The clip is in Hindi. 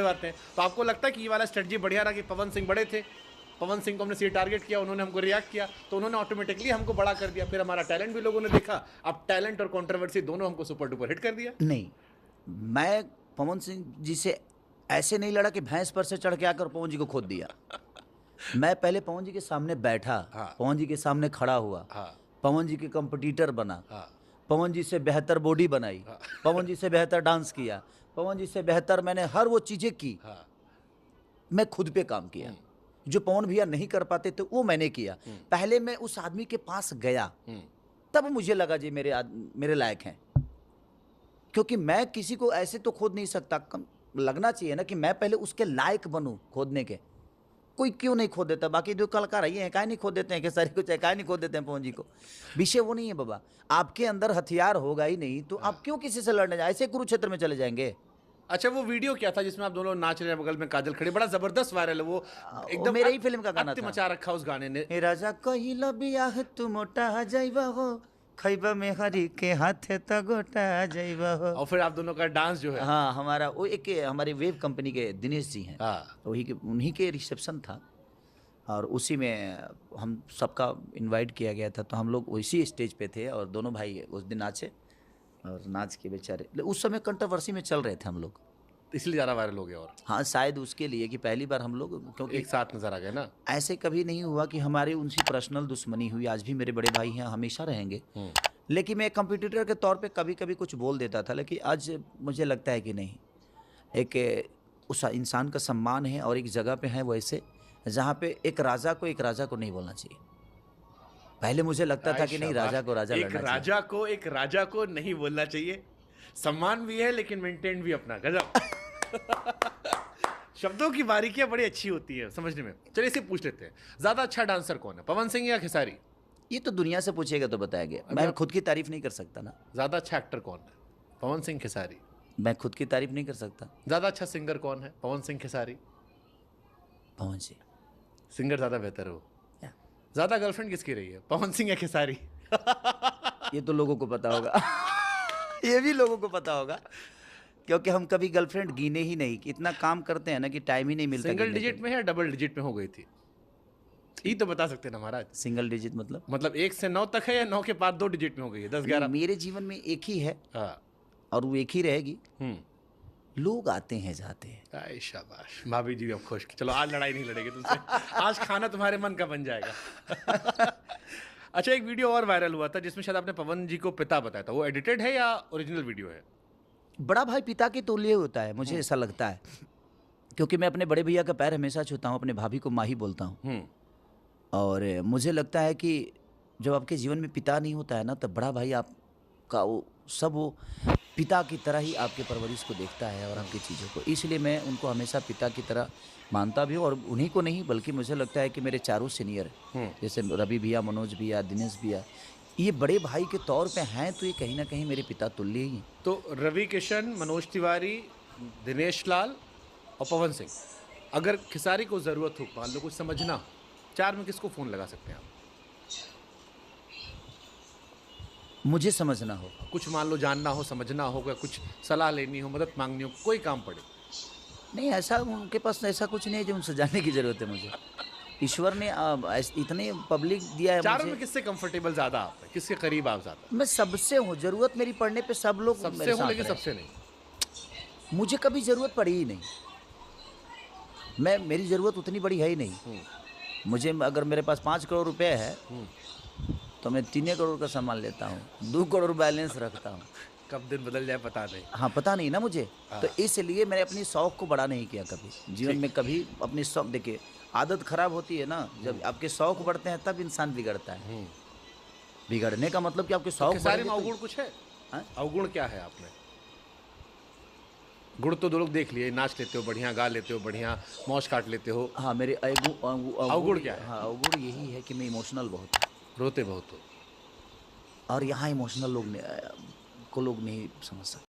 आते हैं। तो आपको लगता है कि ये वाला स्ट्रेटजी बढ़िया रहा कि पवन सिंह बड़े थे, पवन सिंह को हमने सीधे टारगेट किया, उन्होंने हमको रिएक्ट किया, तो उन्होंने ऑटोमेटिकली हमको बड़ा कर दिया, फिर हमारा टैलेंट भी लोगों ने देखा, अब टैलेंट और कंट्रोवर्सी दोनों हमको सुपर डुपर हिट कर दिया? नहीं, मैं पवन सिंह जी से ऐसे नहीं लड़ा कि भैंस पर से चढ़ के आकर पवन जी को खोद दिया। मैं पहले पवन जी के सामने बैठा, हाँ। पवन जी के सामने खड़ा हुआ, हाँ। पवन जी के कंपटीटर बना, हाँ। पवन जी से बेहतर बॉडी बनाई, पवन जी से बेहतर डांस किया, पवन जी से बेहतर मैंने हर वो चीजें की। हाँ। मैं खुद पे काम किया, जो पवन भैया नहीं कर पाते थे वो मैंने किया। पहले मैं उस आदमी के पास गया, तब मुझे लगा जी मेरे लायक हैं, क्योंकि मैं किसी को ऐसे तो खोद नहीं सकता। कम लगना चाहिए ना कि मैं पहले उसके लायक बनूं खोदने के। कोई क्यों नहीं खोद देता? बाकी जो कलाकार रही हैं काहे नहीं खोद देते हैं, खेसारी को चाहे काहे नहीं खोद देते हैं पवन जी को? विषय वो नहीं है बाबा। आपके अंदर हथियार होगा ही नहीं तो आप क्यों किसी से लड़ने जाए? ऐसे कुरुक्षेत्र में चले जाएंगे। अच्छा, वो वीडियो क्या था जिसमें आप दोनों नाच रहे हैं, बगल में काजल खड़ी, बड़ा जबरदस्त वायरल है वो, एकदम मेरे ही फिल्म का गाना था। मचा रखा उस गाने ने। हे राजा कहिला बियाह तू मोटा जाइबा हो, खैबा में हरी के हाथे तो गोटा जाइबा हो। और फिर आप दोनों का डांस जो है, हाँ, हमारा वो एक हमारे वेब कंपनी के दिनेश जी हैं, हाँ, उन्हीं के रिसेप्शन था और उसी में हम सबका इनवाइट किया गया था। तो हम लोग उसी स्टेज पे थे और दोनों भाई उस दिन नाचे और नाच के बेचारे उस समय कंट्रोवर्सी में चल रहे थे हम लोग, इसलिए ज़्यादा वायरल हो गया। और हाँ, शायद उसके लिए कि पहली बार हम लोग, क्योंकि एक साथ नजर आ गए ना। ऐसे कभी नहीं हुआ कि हमारी उनसे पर्सनल दुश्मनी हुई। आज भी मेरे बड़े भाई हैं, हमेशा रहेंगे। लेकिन मैं कंपटीटर के तौर पे कभी कभी कुछ बोल देता था, लेकिन आज मुझे लगता है कि नहीं, एक उस इंसान का सम्मान है और एक जगह पे है वैसे जहाँ पे एक राजा को नहीं बोलना चाहिए। पहले मुझे लगता था कि नहीं, राजा को राजा लड़ना चाहिए। एक राजा को नहीं बोलना चाहिए। सम्मान भी है लेकिन मेंटेन भी अपना गजब। शब्दों की बारीकियां बड़ी अच्छी होती है समझने में। चलिए इसे पूछ लेते हैं, ज्यादा अच्छा डांसर कौन है, पवन सिंह या खेसारी? ये तो दुनिया से पूछेगा तो बताएगा। मैं खुद की तारीफ नहीं कर सकता ना। ज्यादा अच्छा एक्टर कौन है, पवन सिंह खेसारी? मैं खुद की तारीफ नहीं कर सकता। ज्यादा अच्छा सिंगर कौन है, पवन सिंह खेसारी? पवन सिंह। सिंगर ज्यादा बेहतर हो। ज्यादा गर्लफ्रेंड किसकी रही है, पवन सिंह या खेसारी? ये तो लोगों को पता होगा। ये भी लोगों को पता होगा, क्योंकि हम कभी गर्लफ्रेंड गिने ही नहीं। इतना काम करते हैं ना कि टाइम ही नहीं मिलता। सिंगल डिजिट में है, डबल डिजिट में हो गई थी? ये तो बता सकते हैं ना महाराज। सिंगल डिजिट मतलब 1 से 9 तक है या 9 के बाद 2 डिजिट में हो गई है, 10 11? मेरे जीवन में एक ही है। हाँ। और वो एक ही रहेगी। लोग आते हैं जाते हैं। आए शाबाश, भाभी जी अब खुश। चलो आज लड़ाई नहीं लड़ेगी तुमसे। आज खाना तुम्हारे मन का बन जाएगा। अच्छा, एक वीडियो और वायरल हुआ था जिसमें शायद आपने पवन जी को पिता बताया था, वो एडिटेड है या ओरिजिनल वीडियो है? बड़ा भाई पिता के तुल्य होता है, मुझे ऐसा लगता है, क्योंकि मैं अपने बड़े भैया का पैर हमेशा छूता हूँ, अपने भाभी को माँ ही बोलता हूँ। और मुझे लगता है कि जब आपके जीवन में पिता नहीं होता है ना, तब बड़ा भाई आपका वो पिता की तरह ही आपके परवरिश को देखता है और आपकी चीज़ों को। इसलिए मैं उनको हमेशा पिता की तरह मानता भी हूँ। और उन्हीं को नहीं, बल्कि मुझे लगता है कि मेरे चारों सीनियर, जैसे रवि भैया, मनोज भैया, दिनेश भैया, ये बड़े भाई के तौर पे हैं, तो ये कहीं ना कहीं मेरे पिता तुल्य ही हैं। तो रवि किशन, मनोज तिवारी, दिनेश लाल और पवन सिंह, अगर खेसारी को ज़रूरत हो, मान लो कुछ समझना, 4 में किसको फ़ोन लगा सकते हैं आप? मुझे समझना हो, कुछ मान लो जानना हो, समझना हो, कुछ सलाह लेनी हो, मदद मांगनी हो, कोई काम पड़े। नहीं, ऐसा उनके पास ऐसा कुछ नहीं है जो उनसे जानने की जरूरत है मुझे। ईश्वर ने इतने पब्लिक दिया है। 4 में किससे कंफर्टेबल ज़्यादा आप है, किसके करीब आप ज़्यादा? मैं सबसे हूँ, जरूरत मेरी पड़ने पे सब लोग सबसे हूँ, लेकिन सबसे नहीं। मुझे कभी जरूरत पड़ी ही नहीं। मेरी जरूरत उतनी बड़ी है ही नहीं। मुझे अगर मेरे पास 5 करोड़ रुपए है तो मैं 3 करोड़ का सामान लेता हूँ, 2 करोड़ बैलेंस रखता हूँ। कब दिन बदल जाए पता नहीं। हाँ, पता नहीं ना मुझे। तो इसलिए मैंने अपनी शौक को बड़ा नहीं किया कभी जीवन में। कभी अपनी शौक, देखिए आदत खराब होती है ना, जब आपके शौक बढ़ते हैं तब इंसान बिगड़ता है। बिगड़ने का मतलब कि आपके शौक सारे में अवगुण कुछ है? अवगुण क्या है आप में? गुण तो 2 लोग देख लिए, नाच लेते हो बढ़िया, गा लेते हो बढ़िया, मौज काट लेते हो। हाँ, मेरे अवगुण क्या है? हाँ, अवगुण यही है कि मैं इमोशनल बहुत हूँ, रोते बहुत हो। और यहाँ इमोशनल लोग को लोग नहीं समझ सकते।